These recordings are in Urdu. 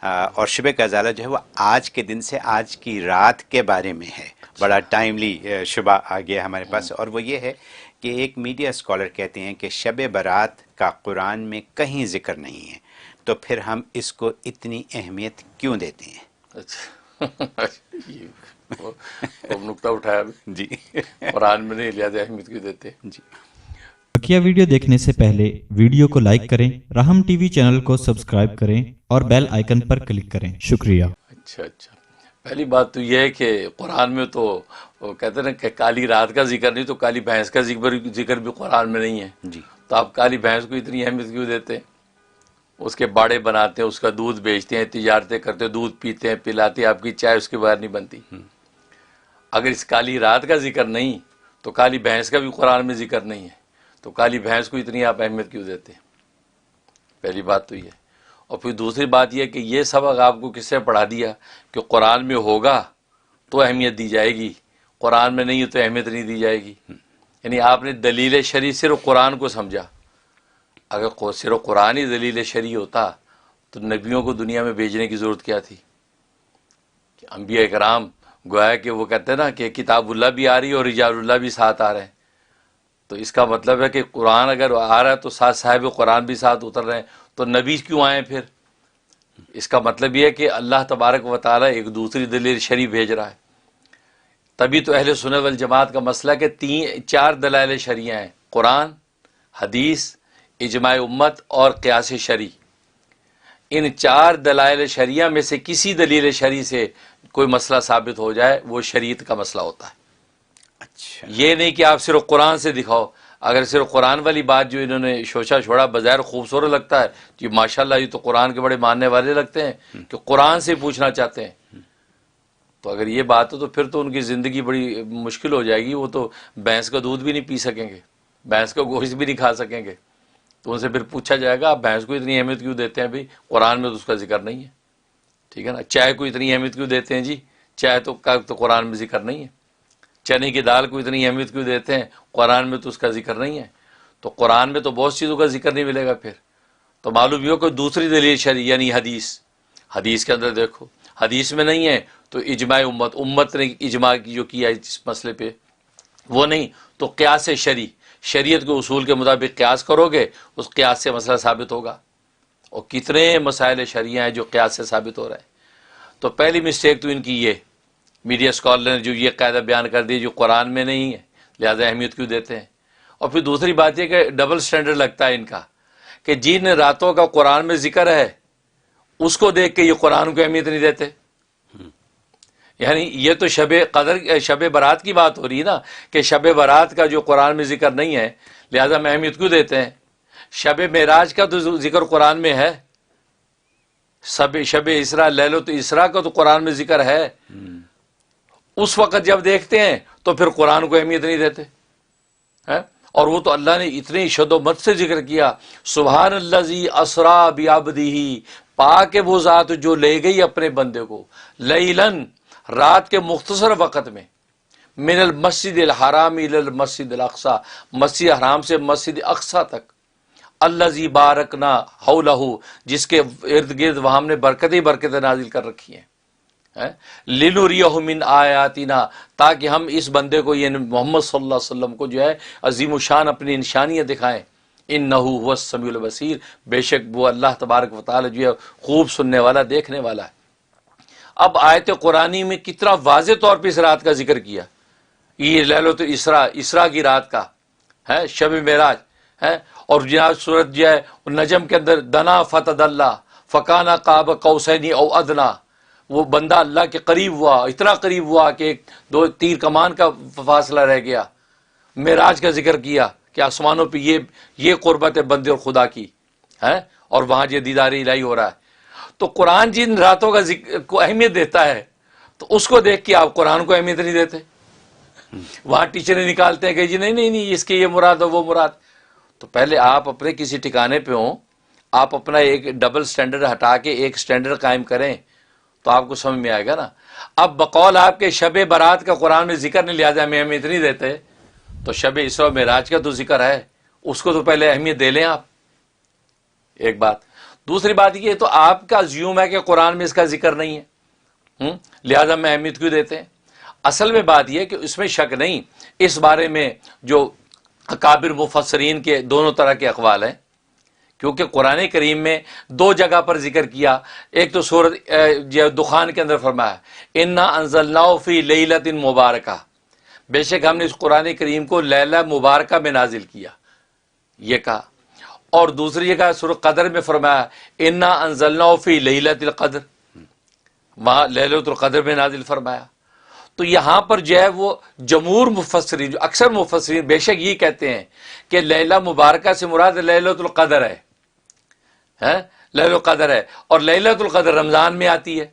اور شب غزالہ جو ہے وہ آج کے دن سے آج کی رات کے بارے میں ہے. بڑا ٹائملی شبہ آ گیا ہمارے پاس، اور وہ یہ ہے کہ ایک میڈیا اسکالر کہتے ہیں کہ شب برات کا قرآن میں کہیں ذکر نہیں ہے، تو پھر ہم اس کو اتنی اہمیت کیوں دیتے ہیں؟ اچھا خوب نکتہ اٹھایا جی قرآن میں نہیں، لہٰذا اہمیت کیوں دیتے؟ جی. بقیہ ویڈیو دیکھنے سے پہلے ویڈیو کو لائک کریں، رحم ٹی وی چینل کو سبسکرائب کریں اور بیل آئیکن پر کلک کریں. شکریہ. اچھا پہلی بات تو یہ ہے کہ قرآن میں تو وہ کہتے ہیں نا کہ کالی رات کا ذکر نہیں، تو کالی بھینس کا ذکر بھی قرآن میں نہیں ہے. جی تو آپ کالی بھینس کو اتنی اہمیت کیوں دیتے ہیں؟ اس کے باڑے بناتے ہیں، اس کا دودھ بیچتے ہیں، تجارتیں کرتے ہیں، دودھ پیتے ہیں، پلاتے ہیں، آپ کی چائے اس کے بغیر نہیں بنتی. اگر اس کالی رات کا ذکر نہیں تو کالی بھینس کا بھی قرآن میں ذکر نہیں ہے، تو کالی بھینس کو اتنی آپ اہمیت کیوں دیتے ہیں؟ پہلی بات تو یہ. اور پھر دوسری بات یہ کہ یہ سبق آپ کو کس نے پڑھا دیا کہ قرآن میں ہوگا تو اہمیت دی جائے گی، قرآن میں نہیں ہے تو اہمیت نہیں دی جائے گی. یعنی آپ نے دلیل شرعی صرف قرآن کو سمجھا. اگر صرف قرآن ہی دلیل شرعی ہوتا تو نبیوں کو دنیا میں بھیجنے کی ضرورت کیا تھی؟ کہ انبیاء کرام گویا کہ وہ کہتے ہیں نا کہ کتاب اللہ بھی آ رہی ہے اور رجال اللہ بھی ساتھ آ رہے ہیں. تو اس کا مطلب ہے کہ قرآن اگر آ رہا ہے تو ساتھ صاحب قرآن بھی ساتھ اتر رہے ہیں، تو نبی کیوں آئے پھر؟ اس کا مطلب یہ ہے کہ اللہ تبارک و تعالیٰ ایک دوسری دلیل شرعی بھیج رہا ہے. تبھی تو اہل سنت والجماعت کا مسئلہ کہ 4 دلائل شرعیہ ہیں: قرآن، حدیث، اجماع امت اور قیاس شرعی. ان 4 دلائل شرعیہ میں سے کسی دلیل شرعی سے کوئی مسئلہ ثابت ہو جائے وہ شریعت کا مسئلہ ہوتا ہے. اچھا. یہ نہیں کہ آپ صرف قرآن سے دکھاؤ. اگر صرف قرآن والی بات جو انہوں نے شوشہ چھوڑا بظاہر خوبصورت لگتا ہے تو یہ ماشاءاللہ یہ تو قرآن کے بڑے ماننے والے لگتے ہیں کہ قرآن سے پوچھنا چاہتے ہیں. تو اگر یہ بات ہو تو پھر تو ان کی زندگی بڑی مشکل ہو جائے گی. وہ تو بھینس کا دودھ بھی نہیں پی سکیں گے، بھینس کا گوشت بھی نہیں کھا سکیں گے. تو ان سے پھر پوچھا جائے گا آپ بھینس کو اتنی اہمیت کیوں دیتے ہیں؟ بھائی قرآن میں تو اس کا ذکر نہیں ہے. ٹھیک ہے نا. چائے کو اتنی اہمیت کیوں دیتے ہیں؟ جی چائے تو قرآن میں ذکر نہیں ہے. چنے کی دال کو اتنی اہمیت کیوں دیتے ہیں؟ قرآن میں تو اس کا ذکر نہیں ہے. تو قرآن میں تو بہت چیزوں کا ذکر نہیں ملے گا. پھر تو معلوم یہ ہو کہ دوسری دلیل شرعی یعنی حدیث کے اندر دیکھو، حدیث میں نہیں ہے تو اجماع امت نے اجماع جو کیا اس مسئلے پہ وہ نہیں، تو قیاس شرعی، شریعت کے اصول کے مطابق قیاس کرو گے اس قیاس سے مسئلہ ثابت ہوگا. اور کتنے مسائل شرعیہ ہیں جو قیاس سے ثابت ہو رہے ہیں. تو پہلی مسٹیک تو ان کی یہ میڈیا اسکالر نے جو یہ قاعدہ بیان کر دی جو قرآن میں نہیں ہے لہذا اہمیت کیوں دیتے ہیں. اور پھر دوسری بات یہ کہ ڈبل سٹینڈرڈ لگتا ہے ان کا کہ جن راتوں کا قرآن میں ذکر ہے اس کو دیکھ کے یہ قرآن کو اہمیت نہیں دیتے. یعنی یہ تو شب برات کی بات ہو رہی ہے نا کہ شب برات کا جو قرآن میں ذکر نہیں ہے لہذا میں اہمیت کیوں دیتے ہیں. شب معراج کا تو ذکر قرآن میں ہے، شب اسراء لیلۃ اسراء کا تو قرآن میں ذکر ہے. اس وقت جب دیکھتے ہیں تو پھر قرآن کو اہمیت نہیں دیتے. اور وہ تو اللہ نے اتنی شد و مت سے ذکر کیا، سبحان الذی اسریٰ بعبدہ، پاک ہے وہ ذات جو لے گئی اپنے بندے کو لیلاً، رات کے مختصر وقت میں، من المسجد الحرام الی المسجد الاقصی، مسجد حرام سے مسجد اقصی تک، الذی بارکنا حولہ، جس کے ارد گرد وہاں ہم نے برکتیں نازل کر رکھی ہیں، لنریہ من آیاتنا، تاکہ ہم اس بندے کو یعنی محمد صلی اللہ علیہ وسلم کو جو ہے عظیم الشان اپنی نشانیاں دکھائیں. انہ هو السمیع البصیر، بے شک وہ اللہ تبارک و تعالی جو ہے خوب سننے والا دیکھنے والا ہے. اب آیت قرآنی میں کتنا واضح طور پہ اس رات کا ذکر کیا. یہ لیلۃ اسراء کی رات کا ہے، شب معراج ہے. اور جناب سورت جو ہے نجم کے اندر دنا فتدلی فکان قاب قوسین او ادنا، وہ بندہ اللہ کے قریب ہوا، اتنا قریب ہوا کہ 2 تیر کمان کا فاصلہ رہ گیا. معراج کا ذکر کیا کہ آسمانوں پہ یہ قربت ہے بندے اور خدا کی ہے، اور وہاں یہ دیدار الہی ہو رہا ہے. تو قرآن جن راتوں کا کو اہمیت دیتا ہے تو اس کو دیکھ کے آپ قرآن کو اہمیت نہیں دیتے. وہاں ٹیچریں نکالتے ہیں کہ جی نہیں اس کے یہ مراد ہے وہ مراد. تو پہلے آپ اپنے کسی ٹھکانے پہ ہوں، آپ اپنا ایک ڈبل سٹینڈرڈ ہٹا کے ایک سٹینڈرڈ قائم کریں تو آپ کو سمجھ میں آئے گا نا. اب بقول آپ کے شب برات کا قرآن میں ذکر نہیں، لہٰذا ہمیں اہمیت نہیں دیتے. تو شب اسراء و معراج کا تو ذکر ہے، اس کو تو پہلے اہمیت دے لیں آپ. ایک بات. دوسری بات یہ تو آپ کا زیوم ہے کہ قرآن میں اس کا ذکر نہیں ہے، لہذا میں اہمیت کیوں دیتے ہیں؟ اصل میں بات یہ کہ اس میں شک نہیں، اس بارے میں جو اکابر مفسرین کے دونوں طرح کے اقوال ہیں، کیونکہ قرآن کریم میں دو جگہ پر ذکر کیا، ایک تو سورۃ دخان کے اندر فرمایا انا انزلناہ فی لیلۃ مبارکہ، بے شک ہم نے اس قرآن کریم کو لیلہ مبارکہ میں نازل کیا، یہ کہا، اور دوسری جگہ سورۃ قدر میں فرمایا انا انزلناہ فی لیلۃ القدر، وہاں لیلۃ القدر میں نازل فرمایا۔ تو یہاں پر جو ہے وہ جمہور مفسرین، جو اکثر مفسرین بے شک یہ کہتے ہیں کہ لیلہ مبارکہ سے مراد لیلۃ القدر ہے، لیلۃ القدر ہے، اور لیلۃ القدر رمضان میں آتی ہے،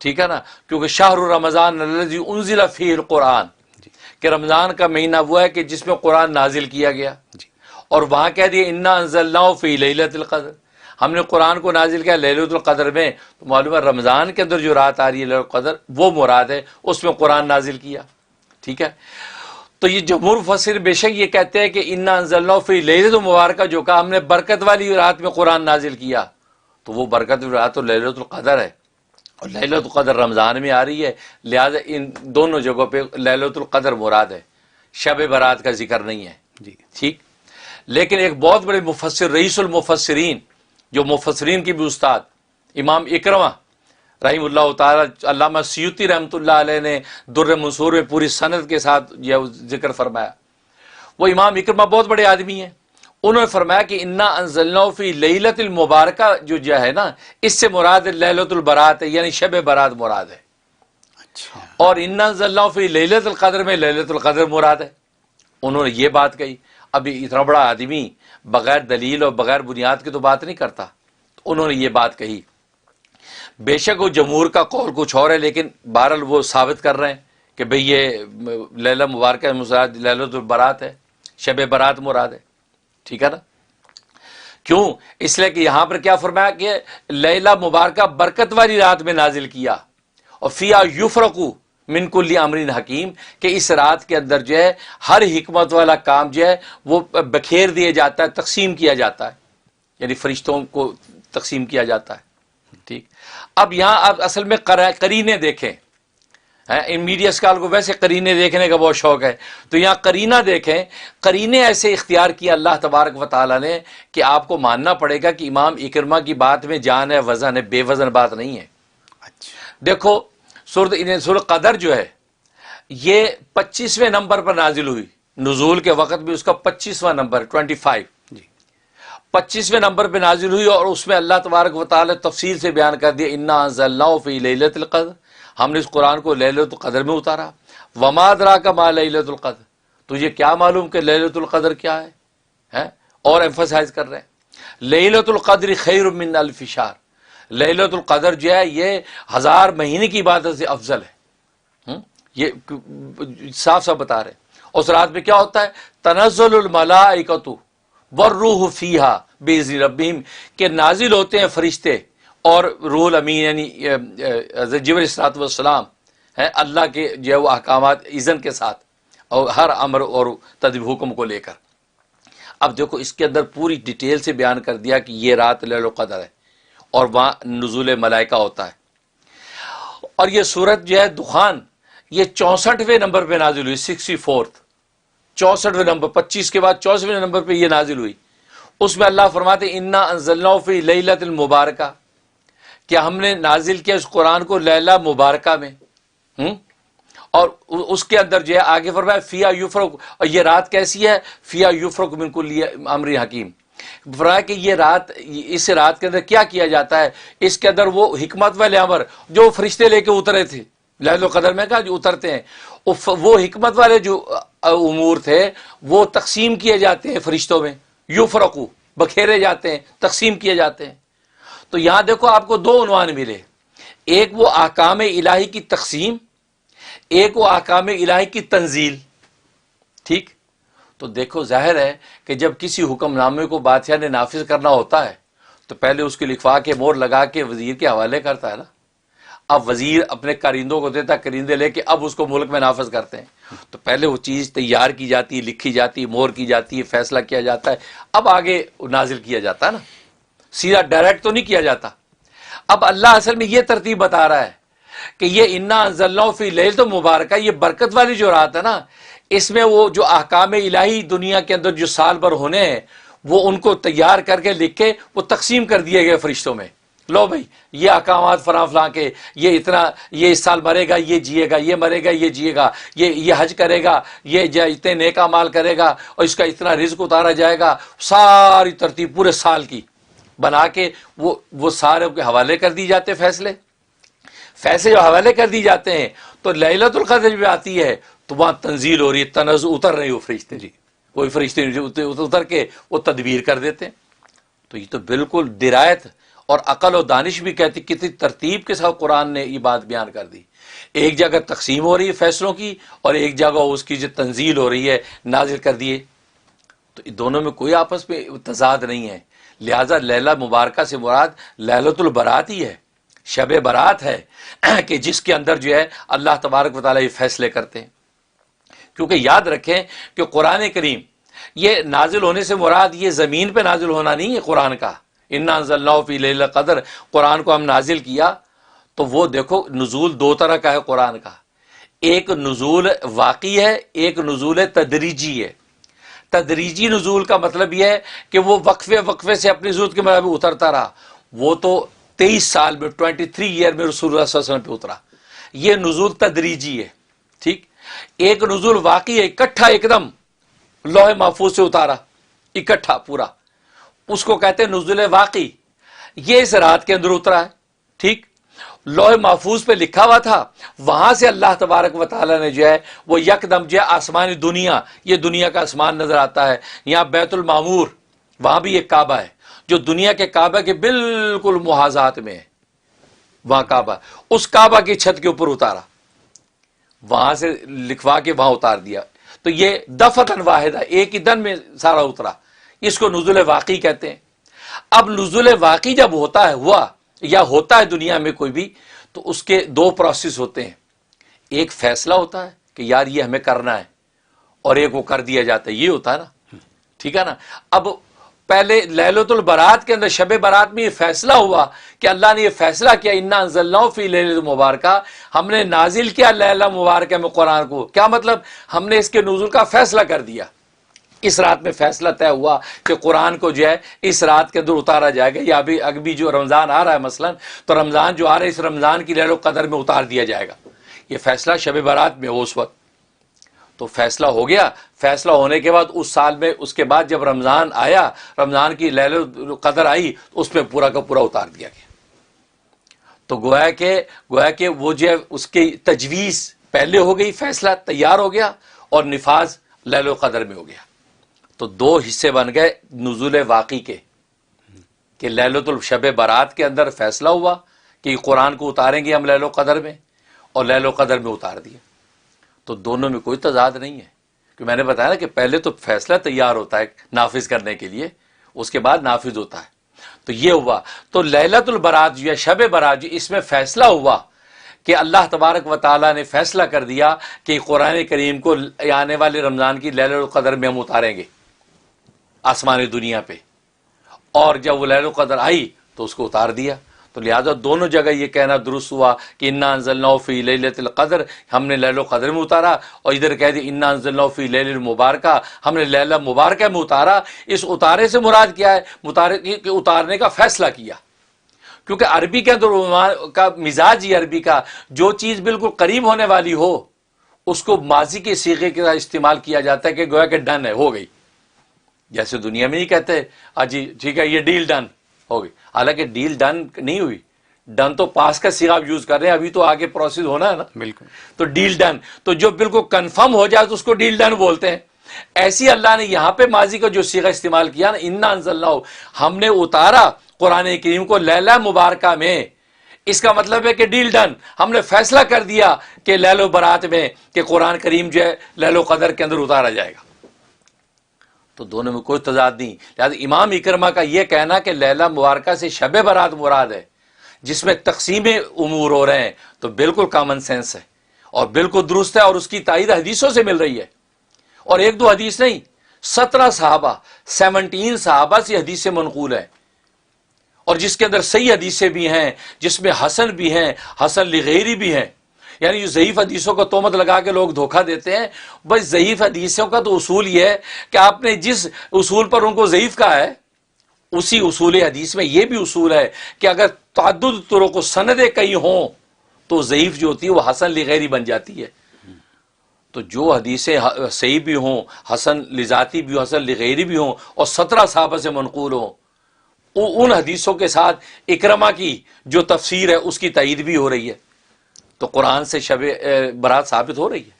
ٹھیک ہے نا، کیونکہ شہر رمضان الذی انزل فیہ القرآن، کہ رمضان کا مہینہ وہ ہے کہ جس میں قرآن نازل کیا گیا، اور وہاں کہہ دیا انا انزلناہ فی لیلۃ القدر، ہم نے قرآن کو نازل کیا لیلۃ القدر میں، تو معلوم ہے رمضان کے اندر جو رات آ رہی ہے لیلۃ القدر وہ مراد ہے، اس میں قرآن نازل کیا، ٹھیک ہے۔ تو یہ جمہور مفسر بے شک یہ کہتے ہیں کہ انا انزلناہ فی لیلۃ مبارکہ جو کہا ہم نے برکت والی رات میں قرآن نازل کیا، تو وہ برکت والی رات تو لیلۃ القدر ہے، اور لیلۃ القدر رمضان میں آ رہی ہے، لہذا ان دونوں جگہوں پہ لیلۃ القدر مراد ہے، شب برات کا ذکر نہیں ہے، ٹھیک۔ لیکن ایک بہت بڑے مفسر، رئیس المفسرین، جو مفسرین کی بھی استاد امام اکرمہ رحم اللہ تعالی، علامہ سیوطی رحمۃ اللہ علیہ نے در منصور میں پوری سند کے ساتھ یہ ذکر فرمایا، وہ امام اکرمہ بہت بڑے آدمی ہیں، انہوں نے فرمایا کہ انا انزلناہ فی لیلۃ المبارکہ جو ہے نا، اس سے مراد لیلۃ البرات ہے، یعنی شب برات مراد ہے، اور انا انزلناہ فی لیلۃ القدر میں لیلۃ القدر مراد ہے، انہوں نے یہ بات کہی۔ ابھی اتنا بڑا آدمی بغیر دلیل اور بغیر بنیاد کی تو بات نہیں کرتا، تو انہوں نے یہ بات کہی۔ بے شک وہ جمہور کا قول کچھ اور ہے، لیکن بہرحال وہ ثابت کر رہے ہیں کہ بھئی یہ لیلہ مبارکہ مراد لیلۃ البرات ہے، شب برات مراد ہے، ٹھیک ہے نا۔ کیوں؟ اس لیے کہ یہاں پر کیا فرمایا کہ لیلہ مبارکہ برکت والی رات میں نازل کیا، اور فیہا یفرق من کل امر حکیم، کہ اس رات کے اندر جو ہے ہر حکمت والا کام جو ہے وہ بکھیر دیا جاتا ہے، تقسیم کیا جاتا ہے، یعنی فرشتوں کو تقسیم کیا جاتا ہے، ٹھیک۔ اب یہاں آپ اصل میں قرینے دیکھیں، ان میڈیا اسکال کو ویسے قرینے دیکھنے کا بہت شوق ہے، تو یہاں قرینہ دیکھیں، قرینے ایسے اختیار کیا اللہ تبارک و تعالیٰ نے کہ آپ کو ماننا پڑے گا کہ امام اکرمہ کی بات میں جان ہے، وزن ہے، بے وزن بات نہیں ہے۔ دیکھو سورۃ قدر جو ہے یہ 25ویں نمبر پر نازل ہوئی، نزول کے وقت بھی اس کا 25واں نمبر 25، 25ویں نمبر پہ نازل ہوئی، اور اس میں اللہ تبارک و تعالی تفصیل سے بیان کر دیا انا انزلناہ فی لیلۃ القدر، ہم نے اس قرآن کو لیلۃ القدر میں اتارا۔ وما ادراک ما لیلۃ القدر، تجھے کیا معلوم کہ لیلۃ القدر کیا ہے؟ اور ایمفسائز کر رہے ہیں لیلۃ القدر خیر من الف شہر، لیلۃ القدر جو ہے یہ 1000 مہینے کی عبادت سے افضل ہے، یہ صاف صاف بتا رہے ہیں۔ اس رات میں کیا ہوتا ہے؟ تنزل الملائکۃ والروح فیہا باذن ربہم، کہ نازل ہوتے ہیں فرشتے اور روح الامین یعنی جبرائیل علیہ السلام ہے اللہ کے جو ہے وہ احکامات اذن کے ساتھ، اور ہر امر اور تدبیر حکم کو لے کر۔ اب دیکھو اس کے اندر پوری ڈیٹیل سے بیان کر دیا کہ یہ رات لیلۃ القدر ہے، اور وہاں نزول ملائکہ ہوتا ہے۔ اور یہ سورت جو ہے دخان یہ 64ویں نمبر پہ نازل ہوئی، 64، 64ویں نمبر، 25 کے بعد 64ویں نمبر پہ یہ نازل ہوئی۔ اس میں اللہ فرماتے انا انزلناہ فی لیلۃ المبارکہ، کہ ہم نے نازل کیا اس قرآن کو لیلہ مبارکہ میں، اور اس کے اندر جو ہے آگے فرمایا فیہا یفرق، اور یہ رات کیسی ہے؟ فیہا یفرق من کل امر حکیم، فرمایا کہ یہ رات، اس رات کے اندر کیا کیا جاتا ہے؟ اس کے اندر وہ حکمت والے امر جو فرشتے لے کے اترے تھے، لیلۃ القدر میں کہا جو اترتے ہیں، وہ حکمت والے جو امور تھے وہ تقسیم کیے جاتے ہیں فرشتوں میں، یفرقو، بکھیرے جاتے ہیں، تقسیم کیے جاتے ہیں۔ تو یہاں دیکھو آپ کو دو عنوان ملے، ایک وہ احکام الہی کی تقسیم، ایک وہ احکام الہی کی تنزیل، ٹھیک۔ تو دیکھو ظاہر ہے کہ جب کسی حکم نامے کو بادشاہ نے نافذ کرنا ہوتا ہے تو پہلے اس کی لکھوا کے مور لگا کے وزیر کے حوالے کرتا ہے نا، اب وزیر اپنے کارندوں کو دیتا ہے، کرندے لے کے اب اس کو ملک میں نافذ کرتے ہیں، تو پہلے وہ چیز تیار کی جاتی ہے، لکھی جاتی ہے، مہر کی جاتی ہے، فیصلہ کیا جاتا ہے، اب آگے نازل کیا جاتا ہے نا۔ سیدھا ڈائریکٹ تو نہیں کیا جاتا. اب اللہ اصل میں یہ ترتیب بتا رہا ہے کہ یہ انا انزلناہ فی لیلۃ مبارکہ، یہ برکت والی جو رات ہے نا، اس میں وہ جو احکام الہی دنیا کے اندر جو سال بھر ہونے ہیں وہ ان کو تیار کر کے لکھ کے وہ تقسیم کر دیے گئے فرشتوں میں. لو بھائی یہ احکامات فلاں کے، یہ اتنا، یہ اس سال مرے گا، یہ جیے گا، یہ مرے گا، یہ جیے گا، یہ حج کرے گا، یہ اتنے نیک اعمال کرے گا اور اس کا اتنا رزق اتارا جائے گا. ساری ترتیب پورے سال کی بنا کے وہ سارے کے حوالے کر دی جاتے. فیصلے جو حوالے کر دی جاتے ہیں تو لیلۃ القدر بھی آتی ہے تو وہاں تنزیل ہو رہی ہے، تنزل اتر رہی ہو فرشتے، کوئی فرشتے اتر کے وہ تدبیر کر دیتے ہیں. تو یہ تو بالکل درایت اور عقل و دانش بھی کہتی کتنی ترتیب کے ساتھ قرآن نے یہ بات بیان کر دی. ایک جگہ تقسیم ہو رہی ہے فیصلوں کی اور ایک جگہ اس کی جو تنزیل ہو رہی ہے نازل کر دیے. تو دونوں میں کوئی آپس میں تضاد نہیں ہے. لہذا لیلہ مبارکہ سے مراد لیلۃ البرات ہی ہے، شب برات ہے کہ جس کے اندر جو ہے اللہ تبارک و تعالیٰ یہ فیصلے کرتے ہیں. کیونکہ یاد رکھیں کہ قرآن کریم یہ نازل ہونے سے مراد یہ زمین پہ نازل ہونا نہیں ہے. قرآن کا انا انزلناہ فی لیلۃ القدر، قرآن کو ہم نازل کیا تو وہ دیکھو نزول دو طرح کا ہے قرآن کا. ایک نزول واقعی ہے، ایک نزول تدریجی ہے. تدریجی نزول کا مطلب یہ ہے کہ وہ وقفے سے اپنی ضرورت کے مطابق اترتا رہا. وہ تو 23 سال میں 23 ایئر میں رسول اللہ صلی اللہ علیہ وسلم پہ اترا. یہ نزول تدریجی ہے. ٹھیک. ایک نزول واقعی ہے، اکٹھا ایک دم لوح محفوظ سے اتارا اکٹھا پورا، اس کو کہتے ہیں نزول واقعی. یہ اس رات کے اندر اترا ہے. ٹھیک. لوح محفوظ پہ لکھا ہوا تھا، وہاں سے اللہ تبارک و تعالیٰ نے جو ہے وہ یکدم جو ہے آسمانی دنیا، یہ دنیا کا آسمان نظر آتا ہے. یہاں بیت المعمور، وہاں بھی ایک کعبہ ہے جو دنیا کے کعبہ کے بالکل محاذات میں ہے. وہاں کعبہ، اس کعبہ کی چھت کے اوپر اتارا، وہاں سے لکھوا کے وہاں اتار دیا. تو یہ دفعتاً واحدہ، ایک ہی دن میں سارا اترا. اس کو نزول واقعی کہتے ہیں. اب نزول واقعی جب ہوتا ہے، ہوا یا ہوتا ہے دنیا میں کوئی بھی، تو اس کے دو پروسیس ہوتے ہیں. ایک فیصلہ ہوتا ہے کہ یار یہ ہمیں کرنا ہے، اور ایک وہ کر دیا جاتا ہے، یہ ہوتا ہے نا. ٹھیک ہے نا. اب پہلے لیلۃ البرات کے اندر شب برات میں یہ فیصلہ ہوا کہ اللہ نے یہ فیصلہ کیا انا انزلناہ فی لیلۃ مبارکہ، ہم نے نازل کیا لیلہ مبارکہ میں قرآن کو. کیا مطلب؟ ہم نے اس کے نزول کا فیصلہ کر دیا. اس رات میں فیصلہ طے ہوا کہ قرآن کو جو ہے اس رات کے اندر اتارا جائے گا. یا ابھی جو رمضان آ رہا ہے مثلا، تو رمضان جو آ رہا ہے اس رمضان کی لیلۃ القدر میں اتار دیا جائے گا. یہ فیصلہ شب برات میں ہو اس وقت. تو فیصلہ ہو گیا. فیصلہ ہونے کے بعد اس سال میں، اس کے بعد جب رمضان آیا، رمضان کی لیلۃ القدر آئی، تو اس میں پورا کا پورا اتار دیا گیا. تو گویا کہ وہ جو ہے اس کی تجویز پہلے ہو گئی، فیصلہ تیار ہو گیا اور نفاذ لیلۃ القدر میں ہو گیا. تو دو حصے بن گئے نزول واقعی کے، کہ لیلۃ الشب برات کے اندر فیصلہ ہوا کہ قرآن کو اتاریں گے ہم لیلۃ القدر میں، اور لیلۃ القدر میں اتار دیا. تو دونوں میں کوئی تضاد نہیں ہے. کہ میں نے بتایا نا کہ پہلے تو فیصلہ تیار ہوتا ہے نافذ کرنے کے لیے، اس کے بعد نافذ ہوتا ہے. تو یہ ہوا. تو لیلۃ البرات جو ہے شب برات، اس میں فیصلہ ہوا کہ اللہ تبارک و تعالیٰ نے فیصلہ کر دیا کہ قرآن کریم کو آنے والے رمضان کی لیلۃ القدر میں ہم اتاریں گے آسمانی دنیا پہ. اور جب وہ لیلۃ القدر آئی تو اس کو اتار دیا. تو لہٰذا دونوں جگہ یہ کہنا درست ہوا کہ انا انزلناہ فی لیلۃ القدر، ہم نے لیلۃ القدر میں اتارا. اور ادھر کہہ دی انا انزلناہ فی لیلۃ مبارکہ، ہم نے لیلہ مبارکہ میں اتارا. اس اتارے سے مراد کیا ہے؟ کہ اتارنے کا فیصلہ کیا. کیونکہ عربی کے اندر کا مزاج ہی عربی کا، جو چیز بالکل قریب ہونے والی ہو اس کو ماضی کے صیغے کے استعمال کیا جاتا ہے کہ گویا کہ ڈن ہے، ہو گئی. جیسے دنیا میں نہیں کہتے جی ٹھیک ہے یہ ڈیل ڈن ہو گئی. حالانکہ ڈیل ڈن نہیں ہوئی، ڈن تو پاس کا صیغہ یوز کر رہے ہیں، ابھی تو آگے پروسیس ہونا ہے نا. بالکل. تو ڈیل ڈن، تو جو بالکل کنفرم ہو جائے تو اس کو ڈیل ڈن بولتے ہیں. ایسی اللہ نے یہاں پہ ماضی کا جو صیغہ استعمال کیا نا، انا انزلناہ، ہم نے اتارا قرآن کریم کو لیلہ مبارکہ میں. اس کا مطلب ہے کہ ڈیل ڈن، ہم نے فیصلہ کر دیا کہ لیلہ برات میں کہ قرآن کریم جو ہے لیلہ قدر کے اندر اتارا جائے گا. تو دونوں میں کوئی تضاد نہیں. لہٰذا امام اکرمہ کا یہ کہنا کہ لیلہ مبارکہ سے شب برات مراد ہے جس میں تقسیم امور ہو رہے ہیں، تو بالکل کامن سینس ہے اور بالکل درست ہے، اور اس کی تائید حدیثوں سے مل رہی ہے. اور ایک دو حدیث نہیں، 17 صحابہ 17 صحابہ سے حدیث سے منقول ہے اور جس کے اندر صحیح حدیثیں بھی ہیں، جس میں حسن بھی ہیں، حسن لغیری بھی ہیں. یعنی جو ضعیف حدیثوں کو تہمت لگا کے لوگ دھوکہ دیتے ہیں، بس ضعیف حدیثوں کا تو اصول یہ ہے کہ آپ نے جس اصول پر ان کو ضعیف کہا ہے، اسی اصول حدیث میں یہ بھی اصول ہے کہ اگر تعدد طرق و سندیں کئی ہوں تو ضعیف جو ہوتی ہے وہ حسن لغیری بن جاتی ہے. تو جو حدیثیں صحیح بھی ہوں، حسن لذاتی بھی ہوں، حسن لغیری بھی ہوں، اور 17 صحابہ سے منقول ہوں، ان حدیثوں کے ساتھ اکرمہ کی جو تفسیر ہے اس کی تائید بھی ہو رہی ہے. تو قرآن سے شب برات ثابت ہو رہی ہے.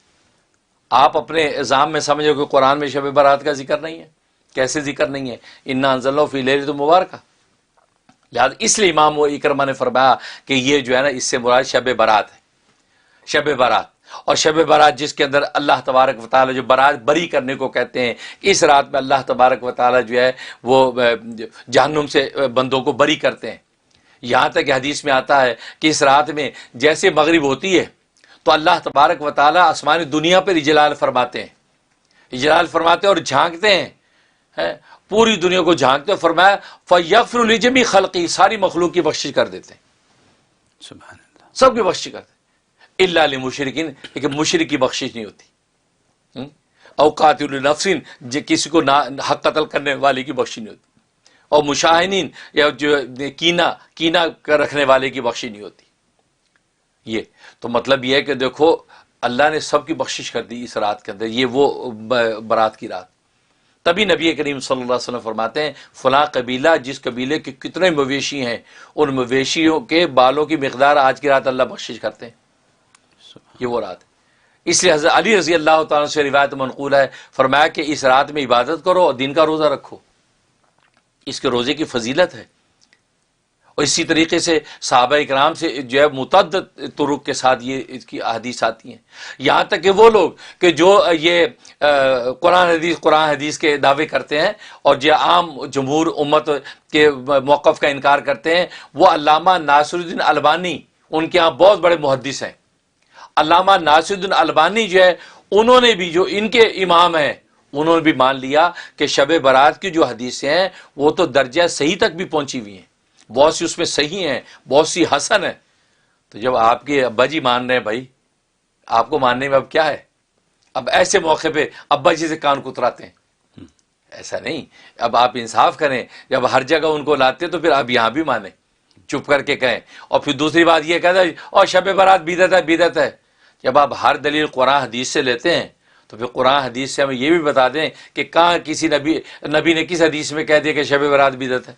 آپ اپنے الزام میں سمجھو کہ قرآن میں شب برات کا ذکر نہیں ہے. کیسے ذکر نہیں ہے؟ انا انزلناہ فی لیلۃ مبارکہ. لہٰذا اس لیے امام و اکرمہ نے فرمایا کہ یہ جو ہے نا اس سے مراد شب برات ہے. شب برات، اور شب برات جس کے اندر اللہ تبارک و تعالیٰ جو برات بری کرنے کو کہتے ہیں، اس رات میں اللہ تبارک و تعالیٰ جو ہے وہ جہنم سے بندوں کو بری کرتے ہیں. یہاں تک کہ حدیث میں آتا ہے کہ اس رات میں جیسے مغرب ہوتی ہے تو اللہ تبارک و تعالیٰ آسمانی دنیا پر اجلال فرماتے ہیں، اجلال فرماتے ہیں اور جھانکتے ہیں، پوری دنیا کو جھانکتے ہیں. فرمایا فَيَغْفِرُ لِجَمِيعِ خَلْقِهِ، ساری مخلوق کی بخشش کر دیتے ہیں، سبحان اللہ. سب کی بخشش کرتے ہیں. الا للمشرکین، لیکن مشرک کی بخشش نہیں ہوتی. او قاتل نفس، کسی کو حق قتل کرنے والے کی بخشش نہیں ہوتی. اور مشاہنین، یا جو کینہ رکھنے والے کی بخشش نہیں ہوتی. یہ تو مطلب یہ ہے کہ دیکھو اللہ نے سب کی بخشش کر دی اس رات کے اندر. یہ وہ برات کی رات. تبھی نبی کریم صلی اللہ علیہ وسلم فرماتے ہیں فلاں قبیلہ، جس قبیلے کے کتنے مویشی ہیں، ان مویشیوں کے بالوں کی مقدار آج کی رات اللہ بخشش کرتے ہیں. یہ وہ رات ہے. اس لیے حضرت علی رضی اللہ تعالیٰ سے روایت منقول ہے، فرمایا کہ اس رات میں عبادت کرو اور دن کا روزہ رکھو. اس کے روزے کی فضیلت ہے. اور اسی طریقے سے صحابہ اکرام سے جو ہے متعدد طرق کے ساتھ یہ اس کی احادیث آتی ہیں. یہاں تک کہ وہ لوگ کہ جو یہ قرآن حدیث کے دعوے کرتے ہیں اور جو عام جمہور امت کے موقف کا انکار کرتے ہیں، وہ علامہ ناصر الدین البانی، ان کے ہاں بہت بڑے محدث ہیں. علامہ ناصر الدین البانی جو ہے، انہوں نے بھی، جو ان کے امام ہیں، انہوں نے بھی مان لیا کہ شب برات کی جو حدیثیں ہیں وہ تو درجہ صحیح تک بھی پہنچی ہوئی ہیں. بہت سی اس میں صحیح ہیں، بہت سی حسن ہیں. تو جب آپ کے ابا جی مان رہے ہیں بھائی، آپ کو ماننے میں اب کیا ہے؟ اب ایسے موقع پہ ابا جی سے کان کتراتے ہیں؟ ایسا نہیں. اب آپ انصاف کریں، جب ہر جگہ ان کو لاتے تو پھر آپ یہاں بھی مانیں، چپ کر کے کہیں. اور پھر دوسری بات یہ کہتا ہے اور شب برات بدعت ہے، بدعت ہے. جب آپ ہر دلیل قرآن حدیث سے لیتے ہیں تو پھر قرآن حدیث سے ہمیں یہ بھی بتا دیں کہ کہاں کسی نبی نے کس حدیث میں کہہ دیا کہ شب برات بدعت ہے،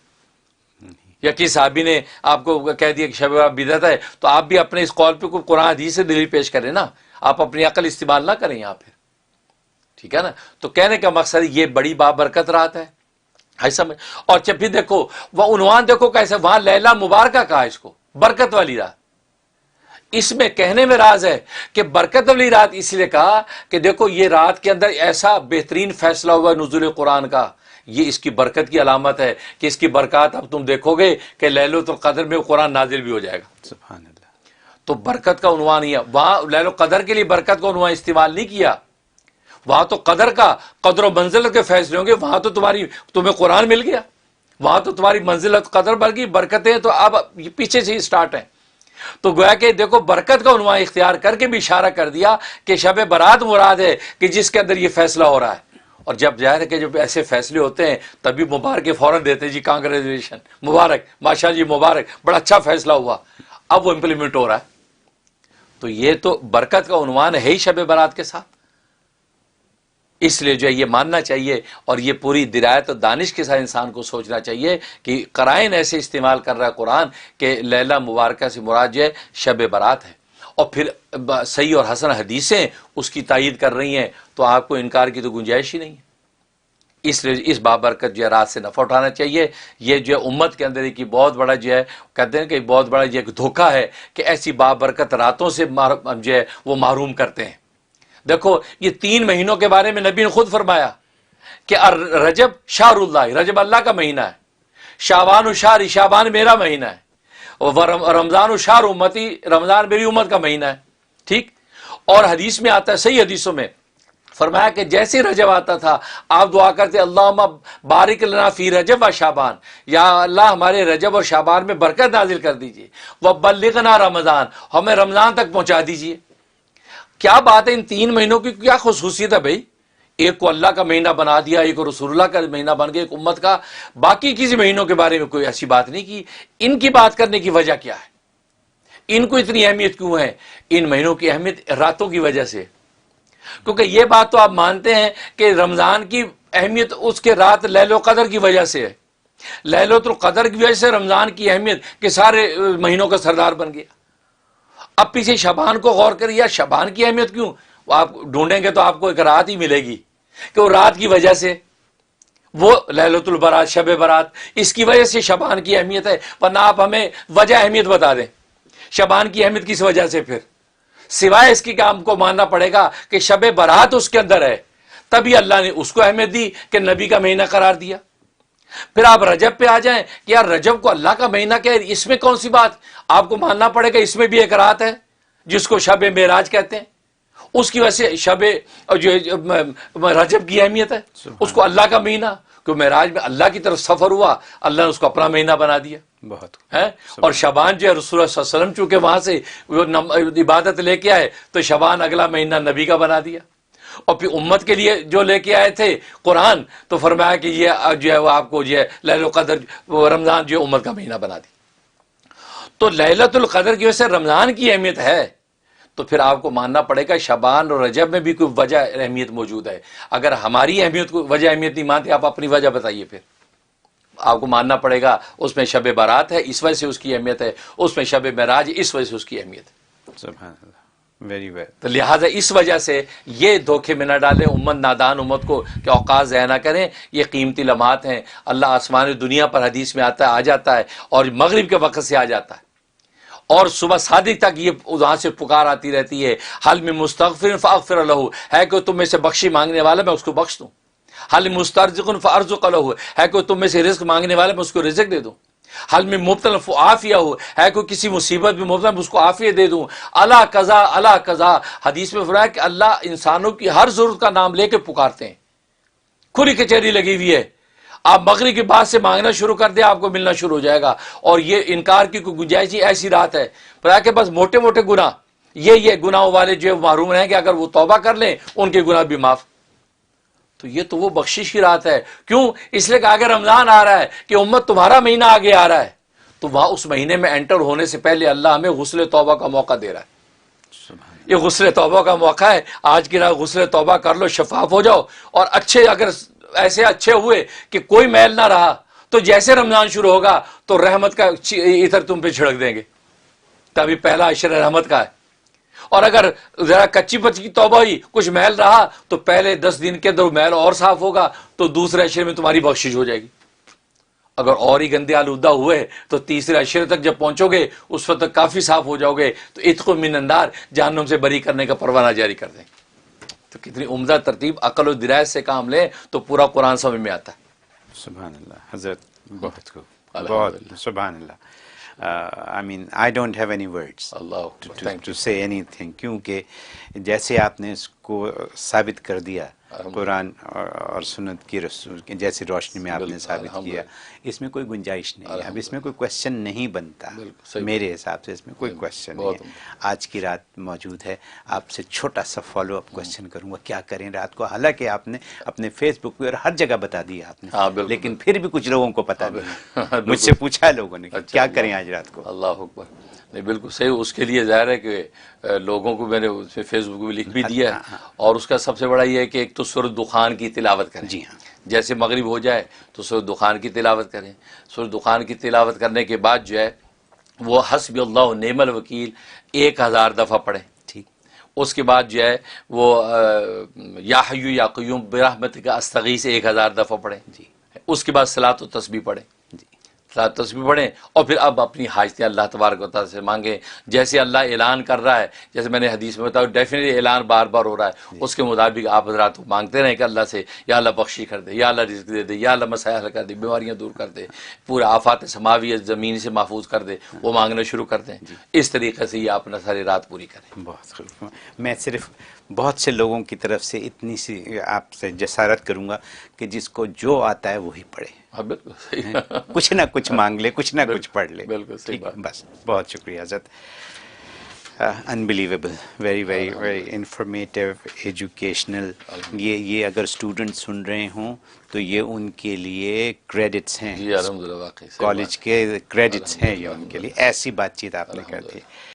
یا کس صحابی نے آپ کو کہہ دیا کہ شب برات بدعت ہے. تو آپ بھی اپنے اس قول پہ کوئی قرآن حدیث سے دلیل پیش کریں نا، آپ اپنی عقل استعمال نہ کریں یہاں پہ. ٹھیک ہے نا؟ تو کہنے کا مقصد یہ بڑی بابرکت رات ہے. ایسا میں اور جب بھی دیکھو وہ عنوان دیکھو کیسے، وہاں لیلہ مبارکہ کہا اس کو، برکت والی رات. اس میں کہنے میں راز ہے کہ برکت والی رات اس لیے کہا کہ دیکھو یہ رات کے اندر ایسا بہترین فیصلہ ہوا نزول قرآن کا. یہ اس کی برکت کی علامت ہے کہ اس کی برکات اب تم دیکھو گے کہ لیلۃ القدر میں قرآن نازل بھی ہو جائے گا. سبحان اللہ. تو برکت کا عنوان ہی ہے. وہاں لیلۃ القدر کے لیے برکت کا عنوان استعمال نہیں کیا. وہاں تو قدر کا، قدر و منزلت کے فیصلے ہوں گے. وہاں تو تمہیں قرآن مل گیا، وہاں تو تمہاری منزلت قدر بڑھ گئی، برکتیں تو اب پیچھے سے ہی اسٹارٹ ہیں. تو گویا کہ دیکھو برکت کا عنوان اختیار کر کے بھی اشارہ کر دیا کہ شب برات مراد ہے کہ جس کے اندر یہ فیصلہ ہو رہا ہے. اور جب ظاہر ہے کہ جب ایسے فیصلے ہوتے ہیں تبھی مبارک فوراً دیتے ہیں، جی کانگریچولیشن، مبارک، ماشاء جی مبارک، بڑا اچھا فیصلہ ہوا، اب وہ امپلیمنٹ ہو رہا ہے. تو یہ تو برکت کا عنوان ہے ہی شب برات کے ساتھ. اس لیے جو ہے یہ ماننا چاہیے اور یہ پوری درایت و دانش کے ساتھ انسان کو سوچنا چاہیے کہ قرائن ایسے استعمال کر رہا ہے قرآن کہ لیلہ مبارکہ سے مراد جو ہے شب برات ہے، اور پھر صحیح اور حسن حدیثیں اس کی تائید کر رہی ہیں، تو آپ کو انکار کی تو گنجائش ہی نہیں ہے. اس لیے اس بابرکت جو ہے رات سے نفع اٹھانا چاہیے. یہ جو ہے امت کے اندر ایک بہت بڑا جو ہے کہتے ہیں کہ بہت بڑا یہ دھوکہ ہے کہ ایسی بابرکت راتوں سے جو ہے وہ محروم کرتے ہیں. دیکھو یہ 3 مہینوں کے بارے میں نبی نے خود فرمایا کہ رجب شہر اللہ، رجب اللہ کا مہینہ ہے. شعبان و شہر، شعبان میرا مہینہ ہے. اور رمضان و شہر امتی، رمضان میری امت کا مہینہ ہے. ٹھیک. اور حدیث میں آتا ہے، صحیح حدیثوں میں فرمایا کہ جیسے رجب آتا تھا آپ دعا کرتے اللہم بارک لنا فی رجب و شعبان، یا اللہ ہمارے رجب اور شعبان میں برکت نازل کر دیجئے، وبلغنا رمضان، ہمیں رمضان تک پہنچا دیجئے۔ کیا بات ہے، ان 3 مہینوں کی کیا خصوصیت ہے بھائی؟ ایک کو اللہ کا مہینہ بنا دیا، ایک کو رسول اللہ کا مہینہ بن گیا، ایک امت کا، باقی کسی مہینوں کے بارے میں کوئی ایسی بات نہیں کی۔ ان کی بات کرنے کی وجہ کیا ہے؟ ان کو اتنی اہمیت کیوں ہے؟ ان مہینوں کی اہمیت راتوں کی وجہ سے، کیونکہ یہ بات تو آپ مانتے ہیں کہ رمضان کی اہمیت اس کے رات لیل القدر کی وجہ سے ہے، لیلۃ القدر کی وجہ سے رمضان کی اہمیت کہ سارے مہینوں کا سردار بن گیا۔ اب پیچھے شعبان کو غور کریے، یا شعبان کی اہمیت کیوں؟ وہ آپ ڈھونڈیں گے تو آپ کو ایک رات ہی ملے گی کہ وہ رات کی وجہ سے، وہ لیلۃ البرات، شب برات، اس کی وجہ سے شعبان کی اہمیت ہے۔ ورنہ آپ ہمیں وجہ اہمیت بتا دیں، شعبان کی اہمیت کس وجہ سے؟ پھر سوائے اس کی کام کو ماننا پڑے گا کہ شب برات اس کے اندر ہے، تبھی اللہ نے اس کو اہمیت دی کہ نبی کا مہینہ قرار دیا۔ پھر آپ رجب پہ آ جائیں کہ یار رجب کو اللہ کا مہینہ کہہ، اس میں کون سی بات؟ آپ کو ماننا پڑے گا اس میں بھی ایک رات ہے جس کو شب معراج کہتے ہیں، اس کی وجہ سے شب جو رجب کی اہمیت ہے، اس کو اللہ کا مہینہ، کہ معراج میں اللہ کی طرف سفر ہوا، اللہ نے اس کو اپنا مہینہ بنا دیا بہت ہے۔ اور شعبان جو ہے رسول اللہ صلی اللہ علیہ وسلم چونکہ وہاں سے وہ عبادت لے کے آئے تو شعبان اگلا مہینہ نبی کا بنا دیا۔ اور پھر امت کے لیے جو لے کے آئے تھے قرآن، تو فرمایا کہ یہ جو ہے وہ آپ کو جو ہے لیلۃ القدر، رمضان جو ہے امت کا مہینہ بنا دی۔ تو لیلۃ القدر کی وجہ سے رمضان کی اہمیت ہے، تو پھر آپ کو ماننا پڑے گا شعبان اور رجب میں بھی کوئی وجہ اہمیت موجود ہے۔ اگر ہماری اہمیت کو وجہ اہمیت نہیں مانتے، آپ اپنی وجہ بتائیے۔ پھر آپ کو ماننا پڑے گا اس میں شب بارات ہے، اس وجہ سے اس کی اہمیت ہے، اس میں شب معراج اس وجہ سے اس کی اہمیت ہے۔ سبحان اللہ، ویری ویل۔ تو لہٰذا اس وجہ سے یہ دھوکے میں نہ ڈالیں امت، نادان امت کو کہ اوقات ضائع نہ کریں، یہ قیمتی لمحات ہیں۔ اللہ آسمان دنیا پر حدیث میں آتا ہے، آ جاتا ہے، اور مغرب کے وقت سے آ جاتا ہے، اور صبح صادق تک یہ وہاں سے پکار آتی رہتی ہے، حل من مستغفر فاغفر لہ، ہے کہ تم میں سے بخشی مانگنے والا میں اس کو بخش دوں، حل مسترزق فارزق لہ، ہے کہ تم میں سے رزق مانگنے والا میں اس کو رزق دے دوں، حل میں مبتلا فعافیہ ہو، ہے کہ کسی مصیبت میں مبتلا میں اس کو عافیت دے دوں، اللہ قضا اللہ قضا۔ حدیث میں فرمایا کہ اللہ انسانوں کی ہر ضرورت کا نام لے کے پکارتے ہیں، کھلی کچہری لگی ہوئی ہے، آپ مغرب کے بعد سے مانگنا شروع کر دیں، آپ کو ملنا شروع ہو جائے گا۔ اور یہ انکار کی کوئی گنجائش نہیں، ایسی رات ہے فرمایا کہ بس موٹے موٹے گناہ، یہ گناہوں والے جو محروم رہیں کہ اگر وہ توبہ کر لیں ان کے گناہ بھی معاف۔ تو یہ تو وہ بخشش کی رات ہے۔ کیوں؟ اس لیے کہ اگر رمضان آ رہا ہے کہ امت تمہارا مہینہ آگے آ رہا ہے، تو وہاں اس مہینے میں انٹر ہونے سے پہلے اللہ ہمیں غسل توبہ کا موقع دے رہا ہے۔ یہ غسل توبہ کا موقع ہے، آج کی رات غسل توبہ کر لو، شفاف ہو جاؤ، اور اچھے اگر ایسے اچھے ہوئے کہ کوئی میل نہ رہا، تو جیسے رمضان شروع ہوگا تو رحمت کا عطر تم پہ چھڑک دیں گے، تبھی پہلا عشر رحمت کا ہے۔ اور اگر ذرا کچی پچی توبہ ہوئی، کچھ میل رہا، تو پہلے 10 دن کے اندر میل اور صاف ہوگا، تو دوسرے عشرے میں تمہاری بخشش ہو جائے گی۔ اگر اور ہی گندے آلودہ ہوئے تو تیسرے عشرے تک جب پہنچو گے اس وقت تک کافی صاف ہو جاؤ گے، تو عتق من النار، جہنم سے بری کرنے کا پروانہ جاری کر دیں گے۔ تو کتنی عمدہ ترتیب، عقل و درایت سے کام لیں تو پورا قرآن سمجھ میں آتا ہے۔ سبحان اللہ حضرت، بہت خوب، بہت سبحان اللہ۔ I mean, I don't have any words to say anything، کیونکہ جیسے آپ نے اس کو ثابت کر دیا قرآن اور سنت کی رسول کی جیسی روشنی میں آپ نے ثابت کیا، اس میں کوئی گنجائش نہیں ہے، اب اس میں کوئی کوشچن نہیں بنتا، میرے حساب سے اس میں کوئی کوشچن نہیں ہے۔ آج کی رات موجود ہے، آپ سے چھوٹا سا فالو اپ کوشچن کروں گا، کیا کریں رات کو؟ حالانکہ آپ نے اپنے فیس بک پہ اور ہر جگہ بتا دیا آپ نے، لیکن پھر بھی کچھ لوگوں کو پتا نہیں، مجھ سے پوچھا ہے لوگوں نے کیا کریں آج رات کو۔ اللہ اکبر، نہیں بالکل صحیح۔ اس کے لیے ظاہر ہے کہ لوگوں کو میں نے اس میں فیس بک بھی لکھ بھی دیا ہے، اور اس کا سب سے بڑا یہ ہے کہ ایک تو سورۃ دخان کی تلاوت کریں۔ جی ہاں، جیسے مغرب ہو جائے تو سورۃ دخان کی تلاوت کریں۔ سورۃ دخان کی تلاوت کرنے کے بعد جو ہے وہ حسبی اللہ و نعم الوکیل 1000 دفعہ پڑھیں۔ ٹھیک، اس کے بعد جو ہے وہ یا حی یا قیوم برحمتک استغیث 1000 دفعہ پڑھیں۔ جی، اس کے بعد صلاۃ و تسبیح پڑھیں۔ جی، تسبیح پڑھیں اور پھر اب اپنی حاجتیں اللہ تبارک و تعالیٰ سے مانگیں. جیسے اللہ اعلان کر رہا ہے، جیسے میں نے حدیث میں بتایا ڈیفینیٹلی اعلان بار بار ہو رہا ہے، اس کے مطابق آپ حضرات مانگتے رہیں کہ اللہ سے یا اللہ بخشی کر دے، یا اللہ رزق دے دے، یا اللہ مسائل حل کر دے، بیماریاں دور کر دے، پورے آفات سماوی زمین سے محفوظ کر دے، وہ مانگنا شروع کر دیں. اس طریقے سے یہ اپنا ساری رات پوری کریں. بہت خوب. میں صرف بہت سے لوگوں کی طرف سے اتنی سی آپ سے جسارت کروں گا کہ جس کو جو آتا ہے وہی پڑھے، ہاں بالکل صحیح. کچھ نہ کچھ مانگ لے، کچھ نہ کچھ پڑھ لے. بالکل صحیح ٹھیک ہے، بات. بس بہت شکریہ حضرت. Unbelievable, very very very informative, educational. یہ اگر اسٹوڈنٹ سن رہے ہوں تو یہ ان کے لیے کریڈٹس ہیں، جی الحمدللہ واقعی صحیح کالج کے کریڈٹس ہیں یہ ان کے لیے. ایسی بات چیت آپ نے کر دی.